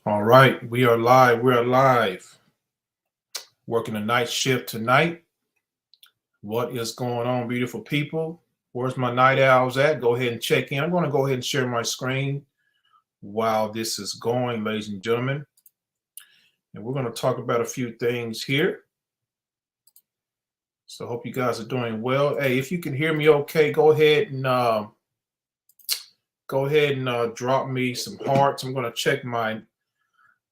All right, we are live. We are live. Working a night shift tonight. What is going on, beautiful people? Where's my night owls at? Go ahead and check in. I'm going to go ahead and share my screen while this is going, ladies and gentlemen. And we're going to talk about a few things here. So I hope you guys are doing well. Hey, if you can hear me okay, go ahead and drop me some hearts. I'm going to check my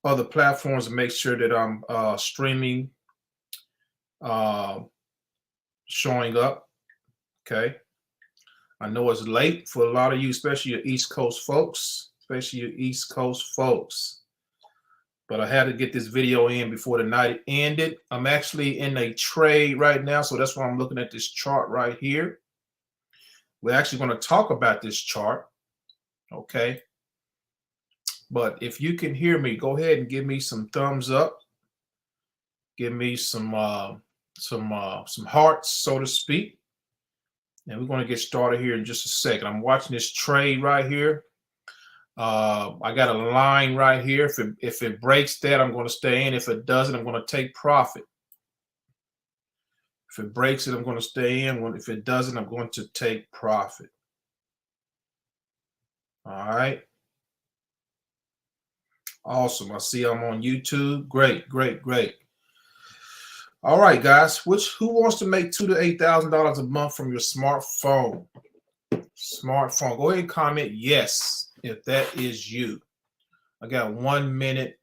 other platforms and make sure that I'm streaming, showing up. Okay. I know it's late for a lot of you, especially your East Coast folks, But I had to get this video in before the night ended. I'm actually in a trade right now, so that's why I'm looking at this chart right here. We're actually going to talk about this chart. Okay. But if you can hear me, go ahead and give me some thumbs up. Give me some hearts, so to speak. And we're going to get started here in just a second. I'm watching this trade right here. I got a line right here. If it breaks that, I'm going to stay in. If it doesn't, I'm going to take profit. If it breaks it, I'm going to stay in. If it doesn't, I'm going to take profit. All right. Awesome. I see I'm on YouTube. Great. All right, guys. Who wants to make $2,000 to $8,000 a month from your smartphone? Go ahead and comment yes if that is you. I got 1 minute,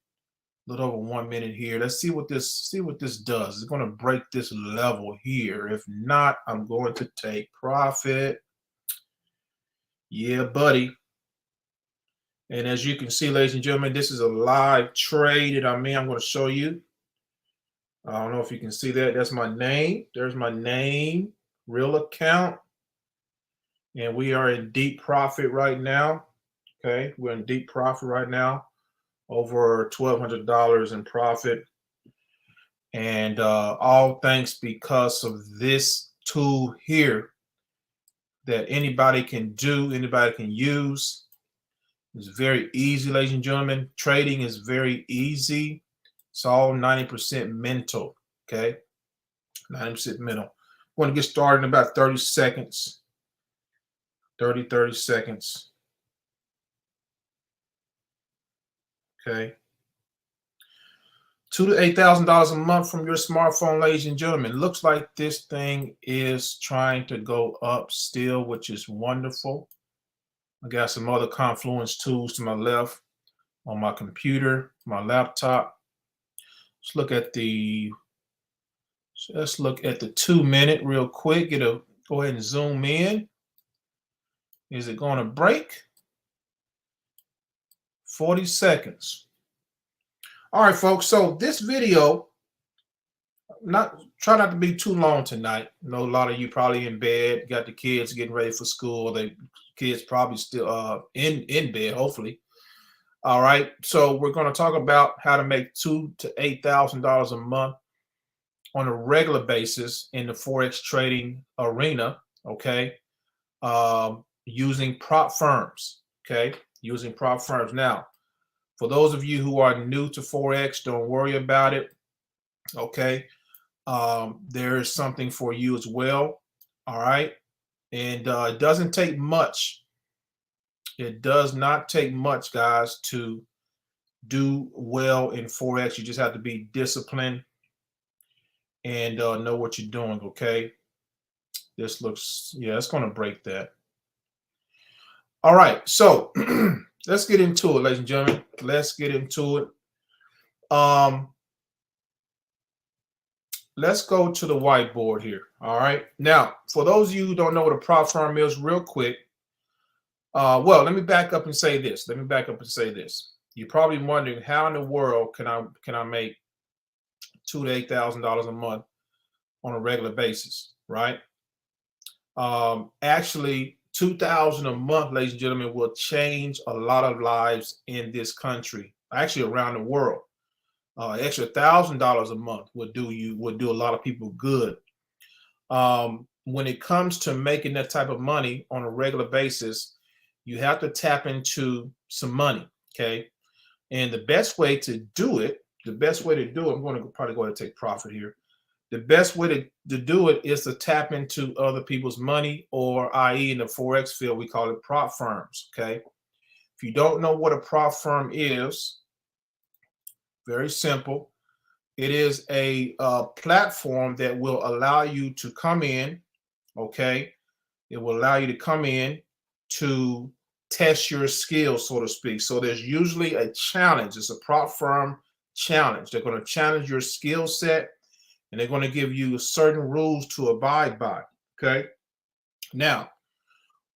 a little over 1 minute here. Let's see what this does. It's going to break this level here. If not, I'm going to take profit. Yeah, buddy. And as you can see, ladies and gentlemen, this is a live trade that I'm going to show you. I don't know if you can see that. That's my name. There's my name, real account. And we are in deep profit right now. Okay, we're in deep profit right now. Over $1,200 in profit. And all thanks because of this tool here that anybody can do, anybody can use. It's very easy, ladies and gentlemen. Trading is very easy. It's all 90% mental, okay? 90% mental. We're going to get started in about 30 seconds. 30 seconds. Okay. $2,000 to $8,000 a month from your smartphone, ladies and gentlemen. Looks like this thing is trying to go up still, which is wonderful. I got some other Confluence tools to my left on my computer, my laptop. Let's look at the 2 minute real quick. It'll go ahead and zoom in. Is it going to break? 40 seconds. All right, folks. So this video, try not to be too long tonight. I know a lot of you probably in bed, got the kids getting ready for school. The kids probably still in bed, hopefully. All right, so we're going to talk about how to make $2,000 to $8,000 a month on a regular basis in the Forex trading arena, okay, using prop firms, okay, using prop firms. Now, for those of you who are new to Forex, don't worry about it, okay. There is something for you as well, all right, and it doesn't take much. It does not take much, guys, to do well in Forex. You just have to be disciplined and know what you're doing, okay? This looks, yeah, it's going to break that. All right, so let's get into it, ladies and gentlemen. Let's get into it. Let's go to the whiteboard here, all right? Now, for those of you who don't know what a prop firm is, real quick, well, let me back up and say this. You're probably wondering, how in the world can I make $2,000 to $8,000 a month on a regular basis, right? Actually, $2,000 a month, ladies and gentlemen, will change a lot of lives in this country, actually around the world. Extra $1,000 a month would do a lot of people good. When it comes to making that type of money on a regular basis, you have to tap into some money, okay? And the best way to do it, I'm going to probably go ahead and take profit here. The best way to do it is to tap into other people's money, or i.e. in the Forex field, we call it prop firms, okay? If you don't know what a prop firm is, very simple. It is a platform that will allow you to come in, okay? It will allow you to come in to test your skills, so to speak. So there's usually a challenge. It's a prop firm challenge. They're going to challenge your skill set, and they're going to give you certain rules to abide by, okay? Now,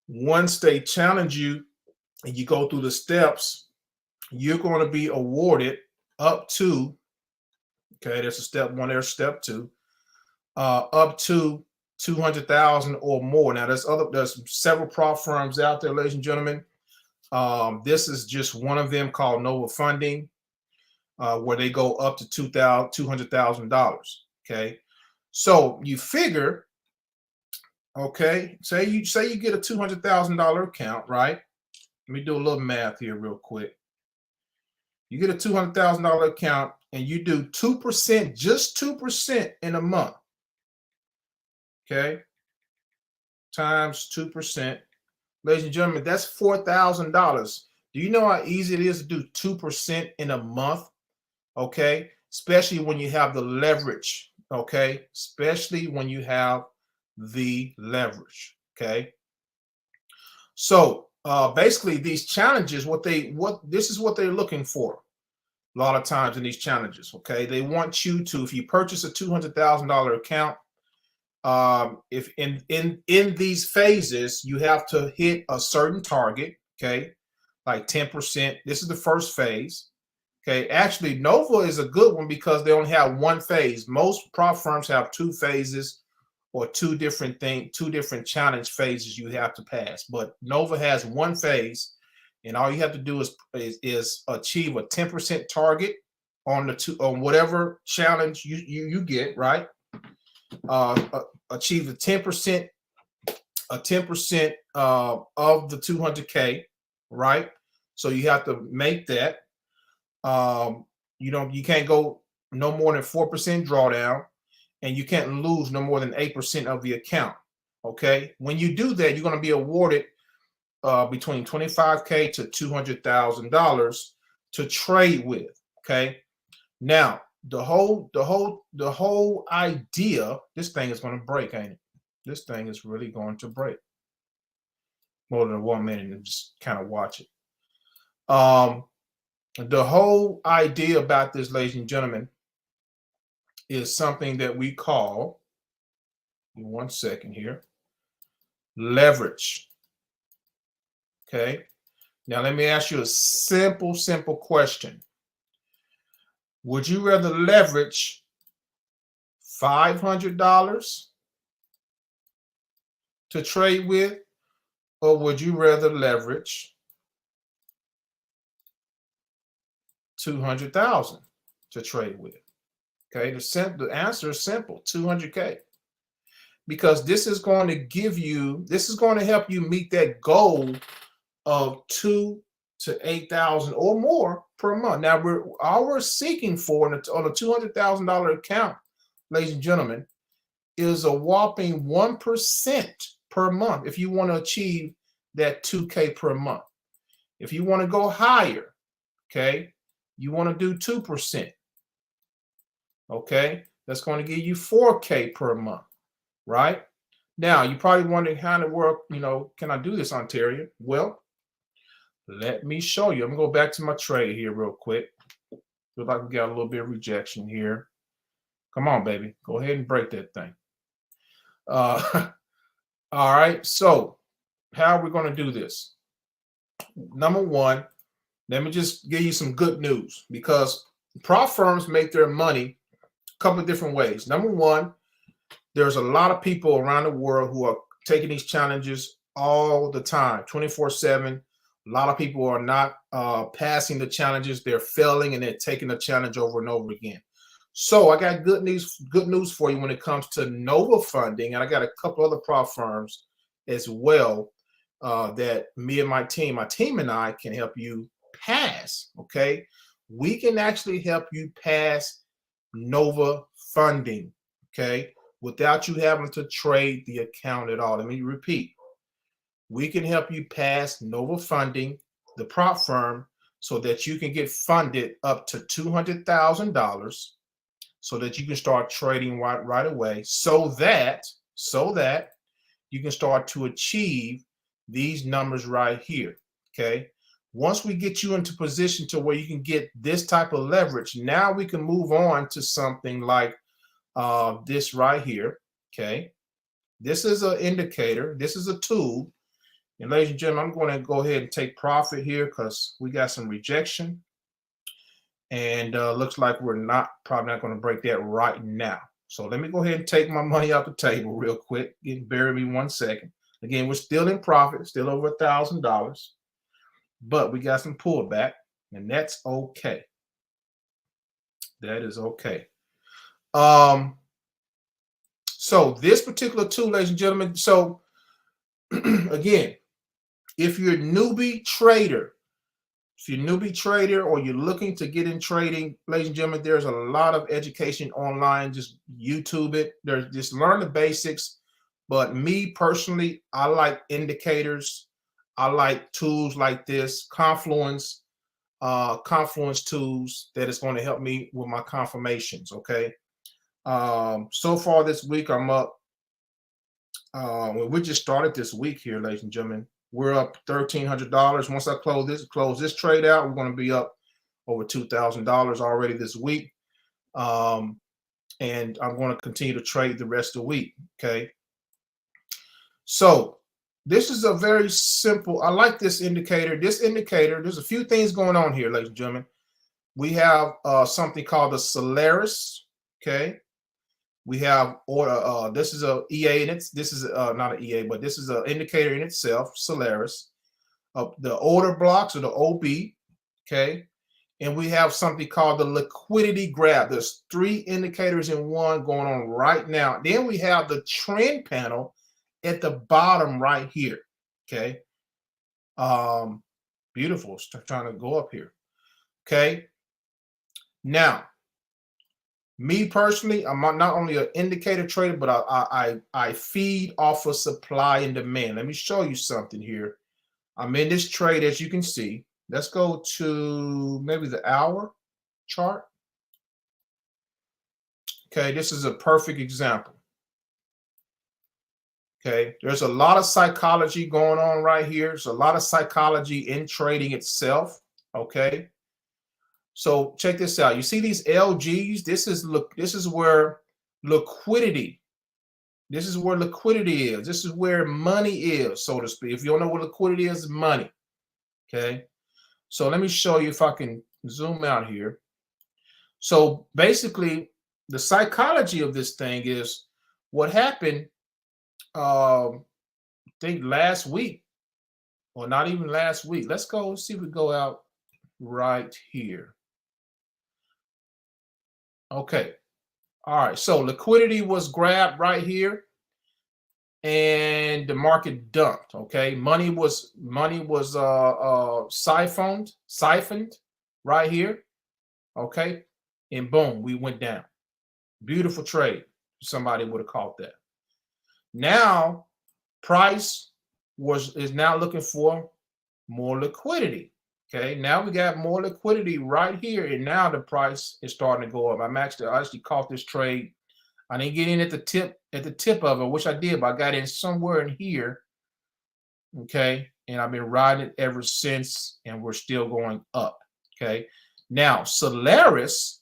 once they challenge you and you go through the steps, you're going to be awarded up to, okay, there's a step one, there's step two, up to 200,000 or more. Now, there's several prop firms out there, ladies and gentlemen. This is just one of them, called Nova Funding, where they go up to $200,000. Okay, so you figure, okay, say you get a $200,000 account, right? Let me do a little math here real quick. You get a $200,000 account and you do 2%, just 2% in a month. Okay, times 2%. Ladies and gentlemen, that's $4,000. Do you know how easy it is to do 2% in a month? Okay, especially when you have the leverage. Okay, especially when you have the leverage. Okay, so basically these challenges, this is what they're looking for a lot of times in these challenges. Okay, they want you to, if you purchase a $200,000 account, if in these phases you have to hit a certain target, okay, like 10%. This is the first phase. Okay, actually Nova is a good one because they only have one phase. Most prop firms have two phases, or two different challenge phases you have to pass, but Nova has one phase, and all you have to do is achieve a 10% target on whatever challenge you get, right? Achieve the 10%, of the 200K, right? So you have to make that. You can't go no more than 4% drawdown, and you can't lose no more than 8% of the account. Okay, when you do that, you're going to be awarded between $25K to $200,000 to trade with. Okay, now the whole idea, this thing is going to break, ain't it? This thing is really going to break. More than 1 minute, and just kind of watch it. The whole idea about this, ladies and gentlemen, is something that we call, in 1 second here, leverage. Okay, now let me ask you a simple question. Would you rather leverage $500 to trade with, or would you rather leverage $200,000 to trade with? Okay, the answer is simple, 200K. Because this is going to help you meet that goal of $2,000 to $8,000 or more per month. Now, we're seeking for on a $200,000 account, ladies and gentlemen, is a whopping 1% per month if you want to achieve that 2K per month. If you want to go higher, okay, you want to do 2%. Okay, that's going to give you 4K per month, right? Now, you're probably wondering how to work, can I do this, Ontarian? Well, let me show you. I'm going to go back to my trade here real quick. Look like we got a little bit of rejection here. Come on, baby. Go ahead and break that thing. All right, so how are we going to do this? Number one, let me just give you some good news, because prop firms make their money a couple of different ways. Number one, there's a lot of people around the world who are taking these challenges all the time, 24/7. A lot of people are not passing the challenges. They're failing, and they're taking the challenge over and over again. So I got good news for you when it comes to Nova Funding, and I got a couple other prop firms as well that me and my team and I can help you pass, okay, we can actually help you pass Nova funding, okay, without you having to trade the account at all. Let me repeat. We can help you pass Nova funding, the prop firm, so that you can get funded up to $200,000 so that you can start trading right away, so that you can start to achieve these numbers right here, okay? Once we get you into position to where you can get this type of leverage, now we can move on to something like this right here, okay? This is an indicator. This is a tool. And ladies and gentlemen, I'm going to go ahead and take profit here because we got some rejection. And looks like we're probably not going to break that right now. So let me go ahead and take my money off the table real quick. Bear with me 1 second. Again, we're still in profit, still over $1,000. But we got some pullback, and that's okay. That is okay. So this particular tool, ladies and gentlemen, so again, if you're a newbie trader, or you're looking to get in trading, ladies and gentlemen, there's a lot of education online. Just YouTube it. Just learn the basics. But me personally, I like indicators. I like tools like this, Confluence tools that is going to help me with my confirmations. Okay. So far this week, I'm up. We just started this week here, ladies and gentlemen. We're up $1,300. Once I close this trade out, we're going to be up over $2,000 already this week. And I'm going to continue to trade the rest of the week. Okay. So this is a very simple, I like this indicator. This indicator, there's a few things going on here, ladies and gentlemen. We have something called the Solaris. Okay. We have order. This is a EA, and this is not an EA, but this is an indicator in itself, Solaris. The order blocks or the OB, okay. And we have something called the liquidity grab. There's 3 indicators in one going on right now. Then we have the trend panel at the bottom right here, okay. Beautiful. Trying to go up here, okay. Now, me personally, I'm not only an indicator trader, but I feed off of supply and demand. Let me show you something here. I'm in this trade, as you can see. Let's go to maybe the hour chart. Okay, this is a perfect example. Okay, there's a lot of psychology going on right here. There's a lot of psychology in trading itself. Okay. So check this out. You see these LGs? This is where liquidity. This is where liquidity is. This is where money is, so to speak. If you don't know what liquidity is, money. Okay. So let me show you if I can zoom out here. So basically, the psychology of this thing is what happened. I think last week, or not even last week. Let's see if we go out right here. Okay. All right. So liquidity was grabbed right here, and the market dumped. Okay. Money was siphoned right here. Okay. And boom, we went down. Beautiful trade. Somebody would have caught that. Now, price is now looking for more liquidity. Okay, now we got more liquidity right here, and now the price is starting to go up. I actually caught this trade. I didn't get in at the tip of it, which I did, but I got in somewhere in here. Okay, and I've been riding it ever since, and we're still going up. Okay, now Solaris.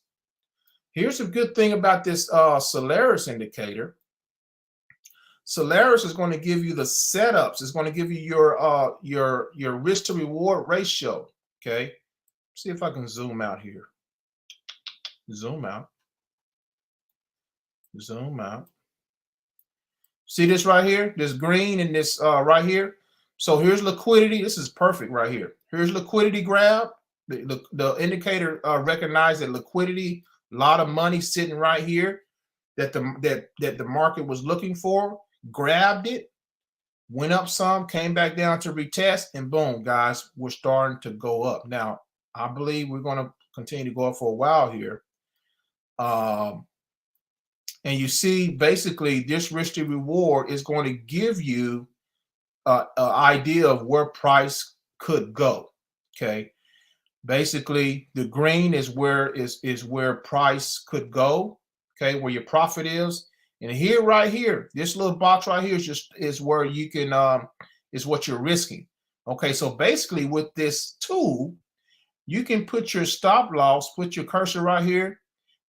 Here's a good thing about this Solaris indicator. Solaris is going to give you the setups. It's going to give you your risk to reward ratio. Okay. See if I can zoom out here. Zoom out. Zoom out. See this right here? This green and this right here. So here's liquidity. This is perfect right here. Here's liquidity grab. The indicator recognized that liquidity, a lot of money sitting right here that the market was looking for. Grabbed it, went up some, came back down to retest, and boom, guys, we're starting to go up. Now, I believe we're going to continue to go up for a while here. And you see, basically, this risk to reward is going to give you an idea of where price could go. Okay. Basically, the green is where price could go. Okay, where your profit is. And here, right here, this little box right here is where you can is what you're risking. Okay, so basically with this tool, you can put your stop loss, put your cursor right here,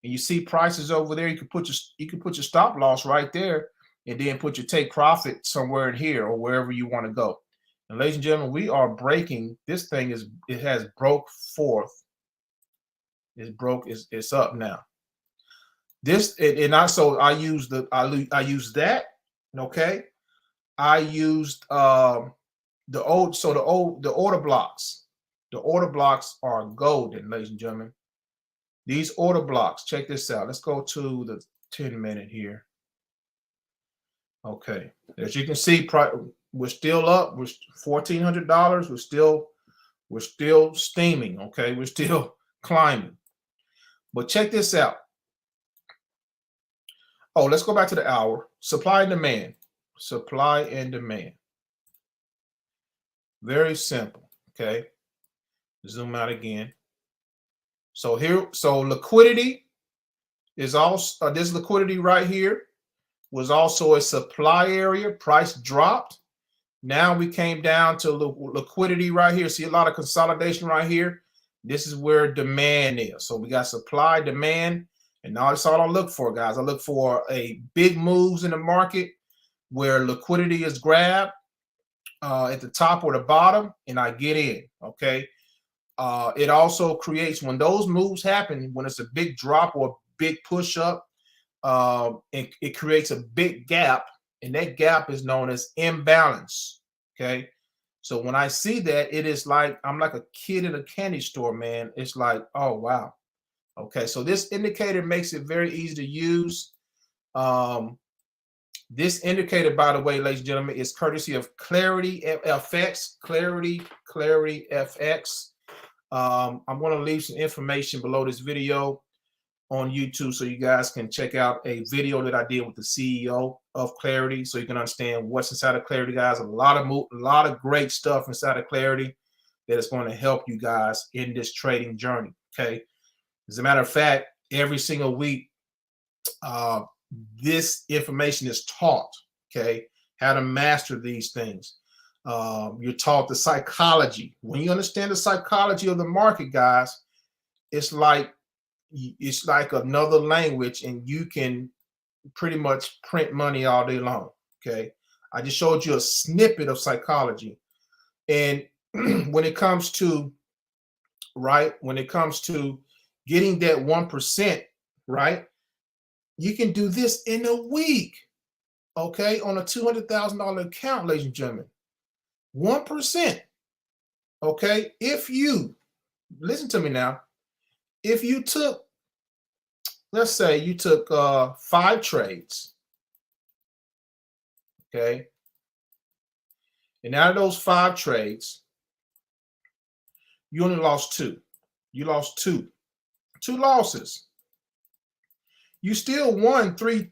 and you see prices over there. You can put your stop loss right there, and then put your take profit somewhere in here or wherever you want to go. And ladies and gentlemen, we are breaking. This thing has broke forth. It's up now. This and also I use that. Okay, I used the order blocks. The order blocks are golden, ladies and gentlemen. These order blocks. Check this out. Let's go to the 10-minute here. Okay, as you can see, we're still up. We're $1,400. We're still steaming. Okay, we're still climbing. But check this out. Oh, let's go back to the hour. Supply and demand. Supply and demand. Very simple. Okay. Zoom out again. So liquidity is also this liquidity right here was also a supply area. Price dropped. Now we came down to liquidity right here. See a lot of consolidation right here. This is where demand is. So we got supply, demand. And now that's all I look for, guys. I look for a big moves in the market where liquidity is grabbed at the top or the bottom, and I get in. Okay. It also creates, when those moves happen, when it's a big drop or a big push up, it creates a big gap, and that gap is known as imbalance. Okay. So when I see that, it is like I'm like a kid in a candy store, man. It's like, oh wow. Okay, so this indicator makes it very easy to use. This indicator, by the way, ladies and gentlemen, is courtesy of Clarity FX. Clarity FX. I'm going to leave some information below this video on YouTube so you guys can check out a video that I did with the CEO of Clarity, so you can understand what's inside of Clarity, guys. A lot of great stuff inside of Clarity that is going to help you guys in this trading journey. Okay. As a matter of fact, every single week, this information is taught, okay, how to master these things. You're taught the psychology. When you understand the psychology of the market, guys, it's like another language, and you can pretty much print money all day long, okay? I just showed you a snippet of psychology. And when it comes to getting that 1%, right? You can do this in a week, okay? On a $200,000 account, ladies and gentlemen. 1%, okay? If you, listen to me now, if you took, let's say you took 5 trades, okay? And out of those 5 trades, you only lost 2. You lost 2 losses. You still won 3,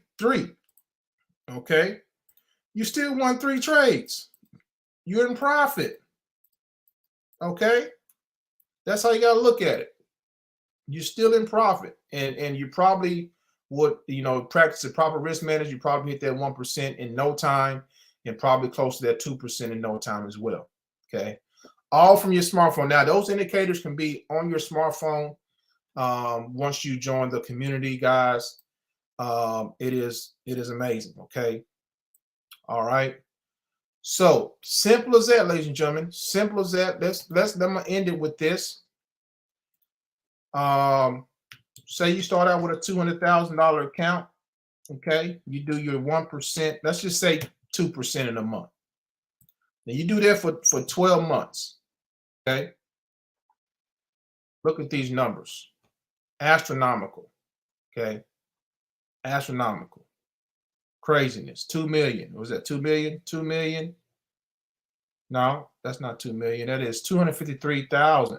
okay? You still won 3 trades. You're in profit, okay? That's how you got to look at it. You're still in profit, and you probably would, practice the proper risk management. You probably hit that 1% in no time, and probably close to that 2% in no time as well, okay? All from your smartphone. Now, those indicators can be on your smartphone. Once you join the community, guys, it is amazing. Okay. All right. So simple as that, ladies and gentlemen. Simple as that. I'm gonna end it with this. Say you start out with a $200,000 account. Okay. You do your 1%. Let's just say 2% in a month. Now you do that for 12 months. Okay. Look at these numbers. Astronomical. Okay. Astronomical. Craziness. 2 million. Was that 2 million? 2 million? No, that's not 2 million. That is 253,000.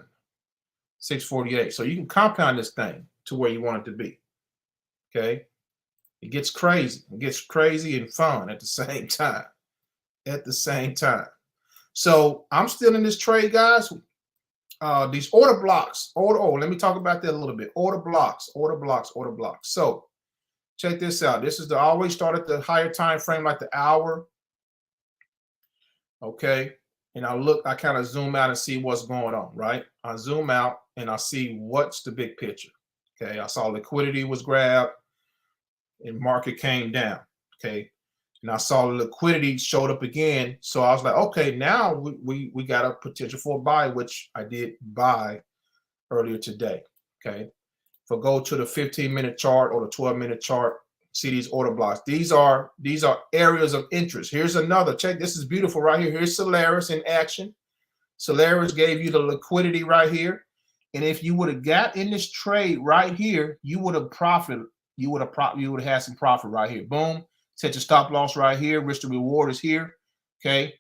648. So you can compound this thing to where you want it to be. Okay. It gets crazy. It gets crazy and fun at the same time. At the same time. So I'm still in this trade, guys. These order blocks. Let me talk about that a little bit. Order blocks. So check this out. This is always start at the higher time frame, like the hour. Okay. And I kind of zoom out and see what's going on, right? I zoom out and I see what's the big picture. Okay. I saw liquidity was grabbed and market came down. Okay. And I saw the liquidity showed up again. So I was like, okay, now we got a potential for a buy, which I did buy earlier today. Okay. If I go to the 15-minute chart or the 12-minute chart, see these order blocks. These are areas of interest. Here's another. Check. This is beautiful right here. Here's Solaris in action. Solaris gave you the liquidity right here. And if you would have got in this trade right here, you would have profited. You would have had some profit right here. Boom. Set your stop loss right here. Risk to reward is here. Okay.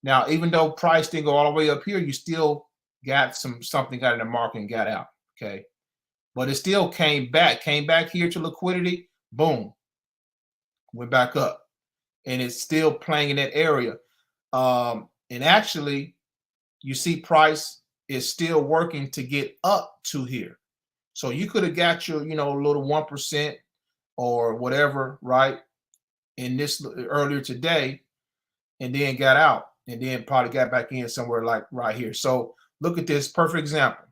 Now, even though price didn't go all the way up here, you still got something got in the market and got out. Okay. But it still came back here to liquidity. Boom. Went back up. And it's still playing in that area. And actually, you see price is still working to get up to here. So you could have got your, little 1% or whatever, right? In this earlier today, and then got out, and then probably got back in somewhere like right here. So look at this perfect example.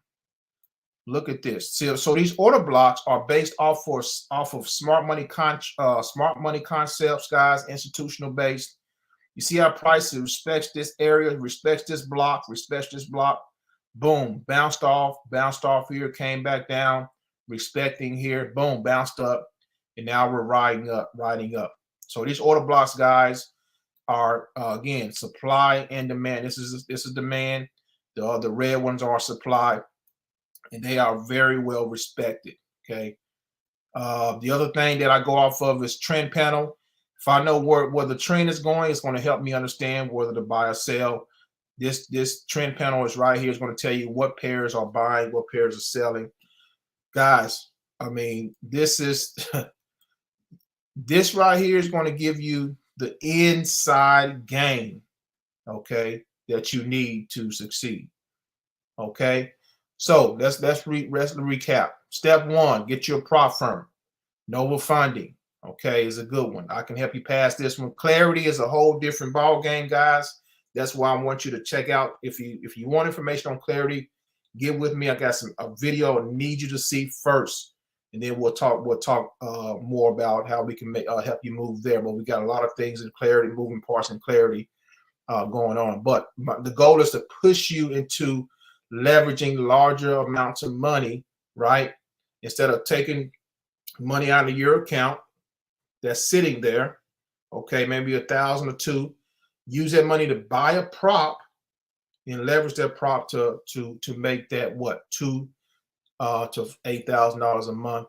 Look at this. So these order blocks are based off of smart money concepts, guys, institutional based. You see how price respects this area, respects this block, Boom, bounced off here, came back down, respecting here, boom, bounced up, and now we're riding up. So these order blocks, guys, are again supply and demand. This is demand. The red ones are supply, and they are very well respected. Okay. The other thing that I go off of is trend panel. If I know where the trend is going, it's going to help me understand whether to buy or sell. This trend panel is right here. It's going to tell you what pairs are buying, what pairs are selling. Guys, I mean, this right here is going to give you the inside game, okay, that you need to succeed. Okay, so let's recap. Step one: get your prop firm. Noble funding, okay, is a good one. I can help you pass this one. Clarity is a whole different ball game, guys. That's why I want you to check out. If you want information on clarity, get with me. I got a video I need you to see first, and then we'll talk more about how we can help you move there. But we got a lot of things in clarity, moving parts in clarity going on. But the goal is to push you into leveraging larger amounts of money, right? Instead of taking money out of your account that's sitting there, okay, maybe $1,000 or $2,000. Use that money to buy a prop and leverage that prop to make that what $2,000 to $8,000 a month,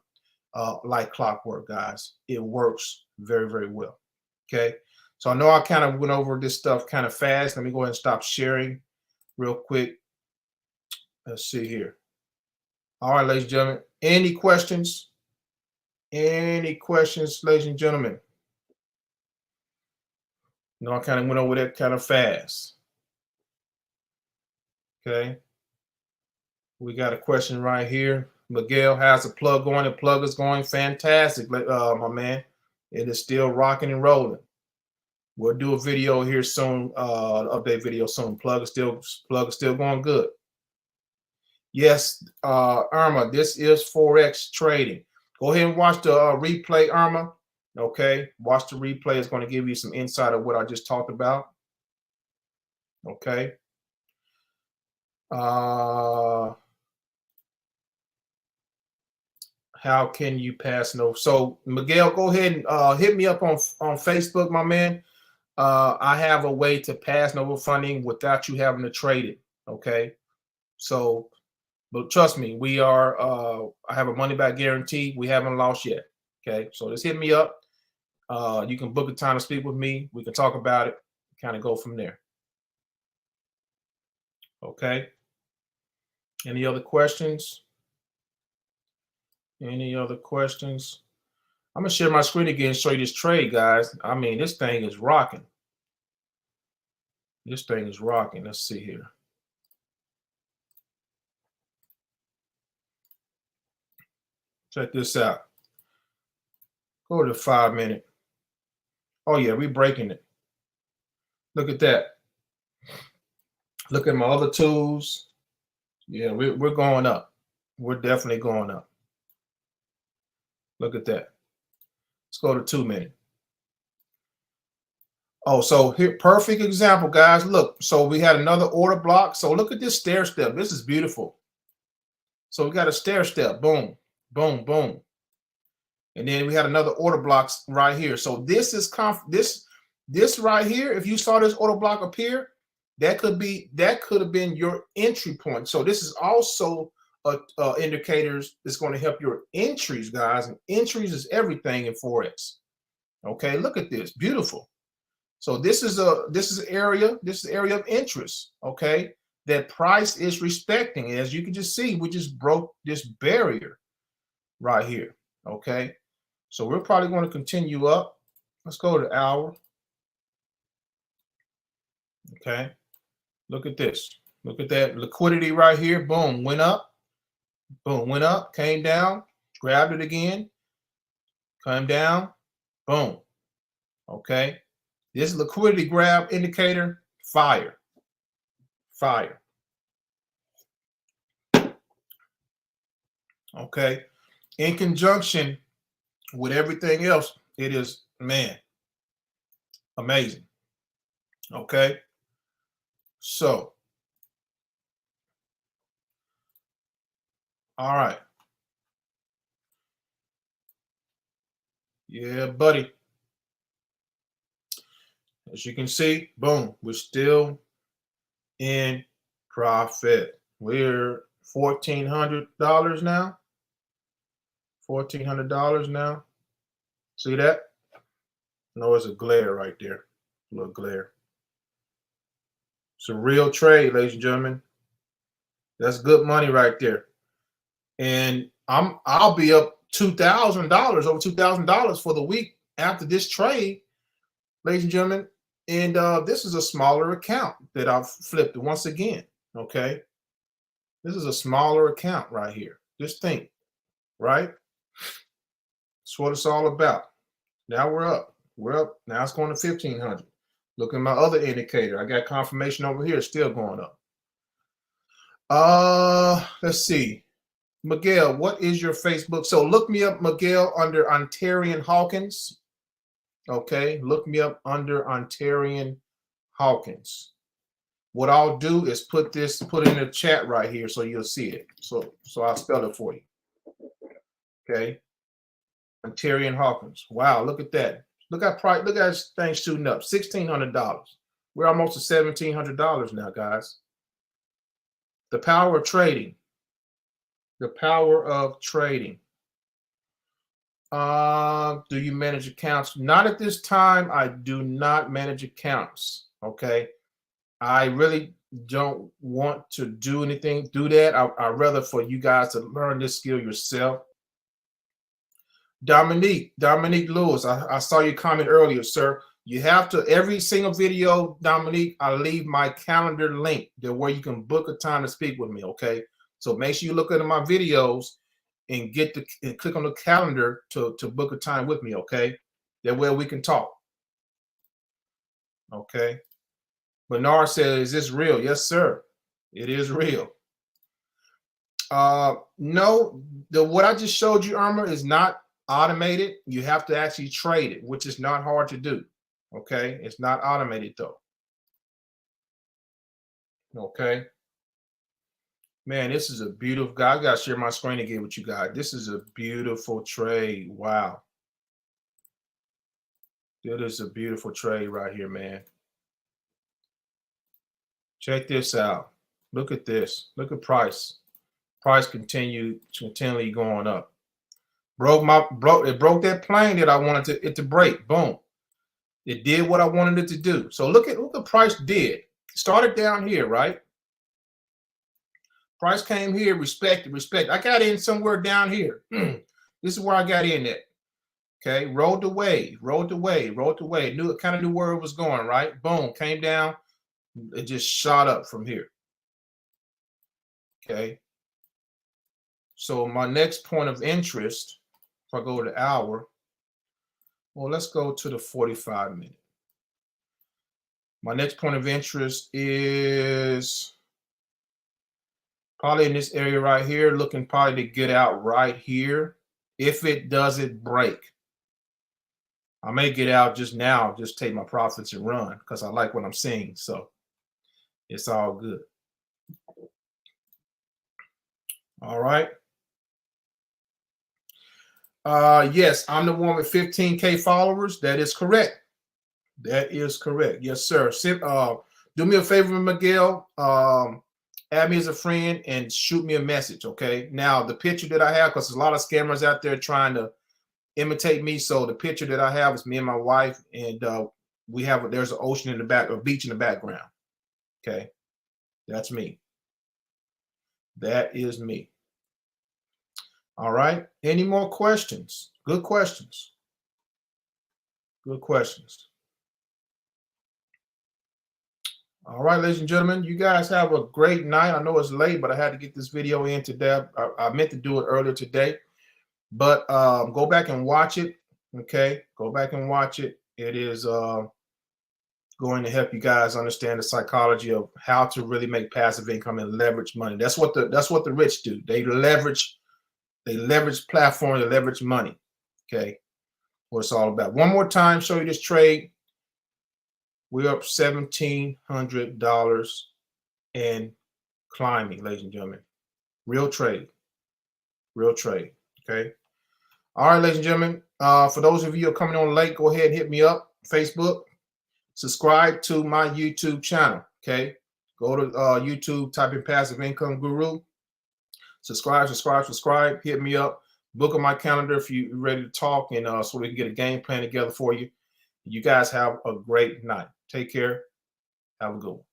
like clockwork, guys. It works very, very well. Okay, so I know I kind of went over this stuff kind of fast. Let me go ahead and stop sharing real quick. Let's see here. All right, ladies and gentlemen, any questions? Any questions, ladies and gentlemen? No, I kind of went over that kind of fast. Okay. We got a question right here. Miguel, how's the plug going? The plug is going fantastic, my man. It is still rocking and rolling. We'll do a video here soon, update video soon. Plug is still going good. Yes, Irma, this is Forex trading. Go ahead and watch the replay, Irma. Okay, watch the replay. It's going to give you some insight of what I just talked about. Okay. How can you pass no? So Miguel, go ahead and hit me up on Facebook, my man. I have a way to pass noble funding without you having to trade it. Okay. So, but trust me, we are. I have a money back guarantee. We haven't lost yet. Okay. So just hit me up. You can book a time to speak with me. We can talk about it. Kind of go from there. Okay. Any other questions? Any other questions? I'm gonna share my screen again and show you this trade, guys. I mean, this thing is rocking. This thing is rocking. Let's see here. Check this out. Go to the 5 minute. Oh yeah, we're breaking it. Look at that. Look at my other tools. Yeah, we're going up. We're definitely going up. Look at that. Let's go to 2 minute. Oh, so here, perfect example, guys. Look, so we had another order block. So look at this stair step. This is beautiful. So we got a stair step. Boom, boom, boom. And then we had another order block right here. So this is this right here. If you saw this order block appear, that could have been your entry point. So this is also indicators that's going to help your entries, guys. And entries is everything in Forex. Okay, look at this, beautiful. So this is area of interest. Okay, that price is respecting. As you can just see, we just broke this barrier right here. Okay, so we're probably going to continue up. Let's go to the hour. Okay, look at this. Look at that liquidity right here. Boom, went up. Boom, went up, came down, grabbed it again, came down, boom. Okay, this liquidity grab indicator, fire. Fire. Okay, in conjunction with everything else, it is, man, amazing. Okay, so all right, yeah, buddy. As you can see, boom, we're still in profit. We're $1,400 now. $1,400 now. See that? No, it's a glare right there. A little glare. It's a real trade, ladies and gentlemen. That's good money right there. And I'll be up $2,000, over $2,000 for the week after this trade, ladies and gentlemen. And this is a smaller account that I've flipped once again. Okay, this is a smaller account right here. Just think, right? That's what it's all about. Now we're up. We're up. Now it's going to 1,500. Look at my other indicator. I got confirmation over here. It's still going up. Let's see. Miguel, what is your Facebook? So look me up, Miguel, under Ontarian Hawkins. Okay, look me up under Ontarian Hawkins. What I'll do is put in the chat right here so you'll see it. So I'll spell it for you. Okay, Ontarian Hawkins. Wow, look at that. Look at price. Look at this thing shooting up. $1,600. We're almost at $1,700 now, guys. The power of trading. The power of trading. Do you manage accounts? Not at this time. I do not manage accounts. Okay. I really don't want to do that. I'd rather for you guys to learn this skill yourself. Dominique Lewis, I saw your comment earlier, sir. You have to, every single video, Dominique, I leave my calendar link there where you can book a time to speak with me. Okay. So make sure you look at my videos and click on the calendar to book a time with me, okay? That way we can talk. Okay. Bernard says, is this real? Yes, sir. It is real. No, what I just showed you, Irma, is not automated. You have to actually trade it, which is not hard to do. Okay. It's not automated though. Okay. Man, this is a beautiful guy. I got to share my screen again with you guys. This is a beautiful trade. Wow. It is a beautiful trade right here, man. Check this out. Look at this. Look at price. Price continually going up. It broke that plane that I wanted it to break. Boom. It did what I wanted it to do. So look at what the price did. Started down here, right? Price came here, respect. I got in somewhere down here. This is where I got in at. Okay, rode the wave. Kind of knew where it was going, right? Boom, came down. It just shot up from here. Okay. So my next point of interest, if I go to the hour, well, let's go to the 45 minute. My next point of interest is probably in this area right here, looking probably to get out right here. If it doesn't break, I may get out just now, just take my profits and run because I like what I'm seeing. So it's all good. All right. Yes, I'm the one with 15K followers. That is correct. Yes, sir. Do me a favor, Miguel. Add me as a friend and shoot me a message. Okay. Now the picture that I have, because there's a lot of scammers out there trying to imitate me. So the picture that I have is me and my wife, and there's an ocean in the back, or beach in the background. Okay. That's me. That is me. All right. Any more questions? Good questions. Good questions. All right, ladies and gentlemen, you guys have a great night. I know it's late, but I had to get this video in today. I meant to do it earlier today, but go back and watch it. Okay. Go back and watch it. It is going to help you guys understand the psychology of how to really make passive income and leverage money. That's what the rich do. They leverage platform, they leverage money. Okay. What it's all about. One more time, show you this trade. We're up $1,700 and climbing, ladies and gentlemen. Real trade. Okay. All right, ladies and gentlemen. For those of you who are coming on late, go ahead and hit me up. Facebook. Subscribe to my YouTube channel. Okay. Go to YouTube, type in Passive Income Guru. Subscribe. Hit me up. Book on my calendar if you're ready to talk, and so we can get a game plan together for you. You guys have a great night. Take care. Have a good one.